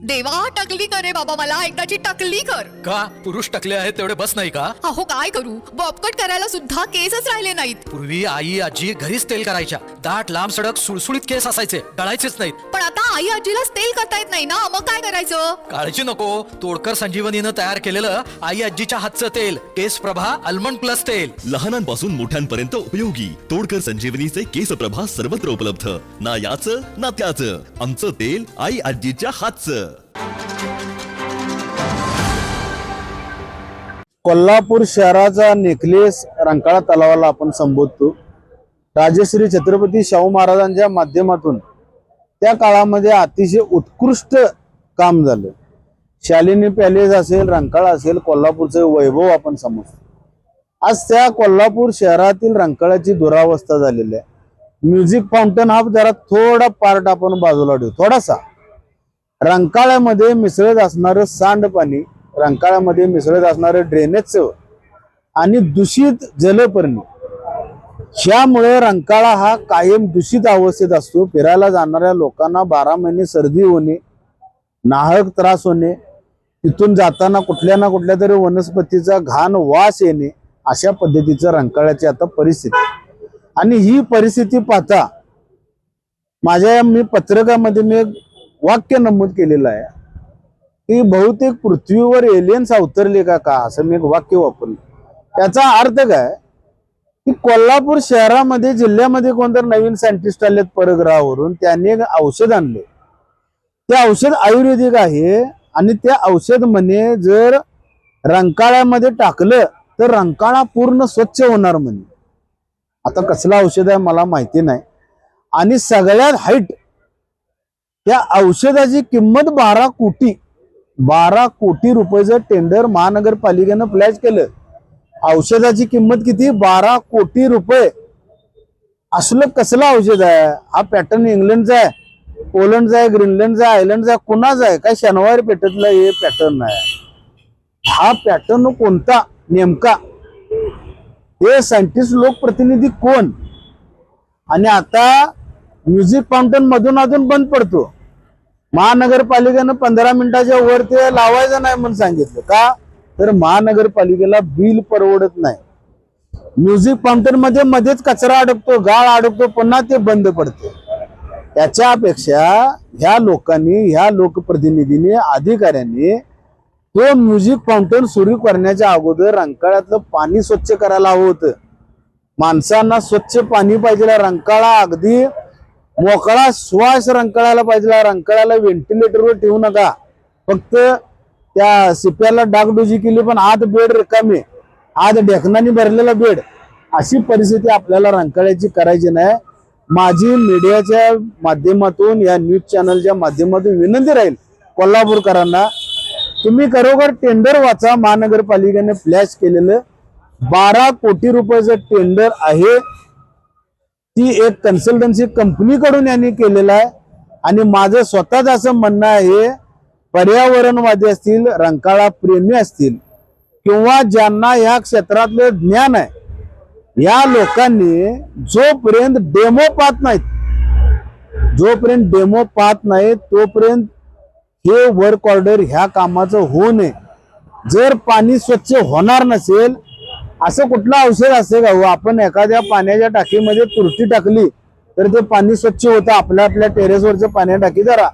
देवा टकली कर रे बाबा, मला एकदाची टकली कर. का पुरुष टकले आहेत तेवढे बस नाही का? अहो काय करू, बॉबकट करायला सुद्धा केसच राहिले नाहीत. पूर्वी आई आजी घरीच तेल करायच्या. दाट लांब सडक सुळसुळीत केस असायचे, डळायचेच नाहीत. पण आता आई आजीलाच तेल करता येत नाही ना, मग काय करायचं? काळजी नको, तोडकर संजीवनीनं तयार केलेलं आई आजीच्या हातचं तेल केस प्रभा आल्मंड प्लस तेल. लहानांपासून मोठ्यांपर्यंत उपयोगी तोडकर संजीवनीचे केस प्रभा सर्वत्र उपलब्ध. ना याचं ना त्याचं, आमचं तेल आई आजीच्या हातचं. कोल्हापूर शहराचा नेकलेस रंकाळा तलावाला आपण संबोधतो. राजश्री छत्रपती शाहू महाराजांच्या माध्यमातून त्या काळामध्ये अतिशय उत्कृष्ट काम झालं. शालिनी पॅलेस असेल, रंकाळा असेल, कोल्हापूरचं वैभव आपण समजतो. आज त्या कोल्हापूर शहरातील रंकाळ्याची दुरावस्था झालेली आहे. म्युझिक फाउंटन हा जरा थोडा पार्ट आपण बाजूला ठेवू. थोडासा रंकाळ्यामध्ये मिसळत असणारं सांडपाणी, रंकाळ्यामध्ये मिसळत असणारं ड्रेनेजचं आणि दूषित जलपर्णी, ह्यामुळे रंकाळा हा कायम दूषित अवस्थेत असतो. फिरायला जाणाऱ्या लोकांना 12 महिने सर्दी होणे, नाहक त्रास होणे, तिथून जाताना कुठल्या ना कुठल्या तरी वनस्पतीचा घाण वास येणे, अशा पद्धतीचं रंकाळ्याची आता परिस्थिती. आणि ही परिस्थिती पाहता मी पत्रकामध्ये मी एक वाक्य नमूद केलेलं आहे की बहुतेक पृथ्वीवर एलियन्स अवतरले का असं मी एक वाक्य वापरलं. त्याचा अर्थ काय की कोल्हापूर शहरामध्ये जिल्ह्यामध्ये कोणतरी नवीन सायंटिस्ट आलेत परग्रहावरून, त्यांनी एक औषध आणले. ते औषध आयुर्वेदिक आहे आणि ते औषध म्हणे जर रंकाळ्यामध्ये टाकलं तर रंकाळा पूर्ण स्वच्छ होणार म्हणे. आता कसलं औषध आहे मला माहिती नाही. आणि सगळ्यात हाईट त्या औषधाची किंमत 12 कोटी रुपयाचं टेंडर महानगरपालिकेनं फ्लॅश केलं. औषधाची किंमत किती? 12 कोटी रुपये. असलं कसलं औषध आहे? हा पॅटर्न इंग्लंडचा आहे, पोलंडचा आहे, ग्रीनलंडचा आहे, आयर्लंडचा आहे, कुणाचा आहे? काय शनिवार पेठतला हे पॅटर्न आहे? हा पॅटर्न कोणता नेमका? हे सायंटिस्ट लोकप्रतिनिधी कोण? आणि आता म्युझिक फाउंटन मधून बंद पडतो. महानगरपालिकेनं 15 मिनिटाच्या वर ते लावायचं नाही म्हणून सांगितलं. का? तर महानगरपालिकेला बिल परवडत नाही. म्युझिक फाउंटन मध्ये मध्येच कचरा अडकतो, गाळ अडकतो, पुन्हा ते बंद पडते. त्याच्यापेक्षा ह्या लोकांनी, ह्या लोकप्रतिनिधींनी, अधिकाऱ्यांनी तो म्युझिक फाउंटन सुरू करण्याच्या अगोदर रंकाळ्यातलं पाणी स्वच्छ करायला हवं होतं. माणसांना स्वच्छ पाणी पाहिजे. रंकाळा अगदी मोकळा श्वास रंकाळ्याला पाहिजे. रंकाळ्याला व्हेंटिलेटरवर ठेवू नका. फक्त त्या शिप्याला डागडुजी केली पण आत बेड रिकामे, आत ढेकणाने भरलेला बेड, अशी परिस्थिती आपल्याला रंकाळ्याची करायची नाही. माझी मीडियाच्या माध्यमातून, या न्यूज चॅनलच्या माध्यमातून विनंती राहील कोल्हापूरकरांना, तुम्ही खरोखर टेंडर वाचा. महानगरपालिकेने फ्लॅश केलेलं 12 कोटी रुपयाचं टेंडर आहे. ती एक कन्सल्टन्सी कंपनीकडून यांनी केलेलं आहे. आणि माझं स्वतःच असं म्हणणं आहे, पर्यावरणवादी असतील, रंकाळा प्रेमी असतील, किंवा ज्यांना या क्षेत्रातलं ज्ञान आहे, या लोकांनी जोपर्यंत डेमो पाहत नाहीत तोपर्यंत हे वर्क ऑर्डर ह्या कामाचं होऊ नये. जर पाणी स्वच्छ होणार नसेल, असं कुठलं औषध असते का? आपण एखाद्या पाण्याच्या टाकीमध्ये तुरटी टाकली तर ते पाणी स्वच्छ होतं. आपल्या टेरेसवरचं पाण्या टाकी जरा,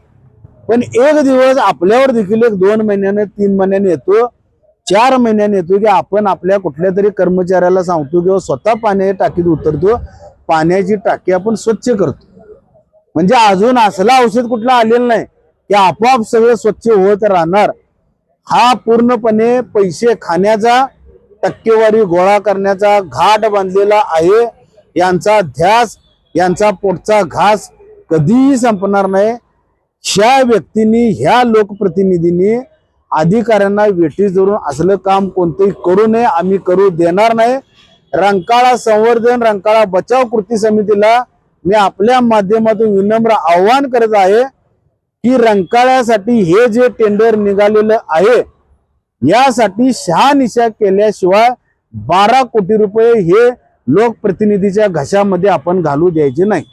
पण एक दिवस आपल्यावर देखील 2 महिन्याने, 3 महिन्याने येतो, 4 महिन्याने येतो की आपण आपल्या कुठल्या तरी कर्मचाऱ्याला सांगतो किंवा स्वतः पाण्याच्या टाकीत उतरतो, पाण्याची टाकी आपण स्वच्छ करतो. म्हणजे अजून असला औषध कुठला आलेलं नाही की आपोआप सगळं स्वच्छ होत राहणार. हा पूर्णपणे पैसे खाण्याचा, टक्केवारी गोळा करण्याचा घाट बांधलेला आहे. यांचा ध्यास, यांचा पोटचा घास कधीही संपणार नाही. ह्या व्यक्तींनी, ह्या लोकप्रतिनिधींनी अधिकाऱ्यांना वेठीस धरून असलं काम कोणतेही करू नये. आम्ही करू देणार नाही. रंकाळा संवर्धन, रंकाळा बचाव कृती समितीला मी आपल्या माध्यमातून विनम्र आवाहन करत आहे की रंकाळ्यासाठी हे जे टेंडर निघालेलं आहे, यासाठी शहानिशा केल्याशिवाय 12 कोटी रुपये हे लोकप्रतिनिधीच्या घशामध्ये आपण घालू द्यायचे नाही.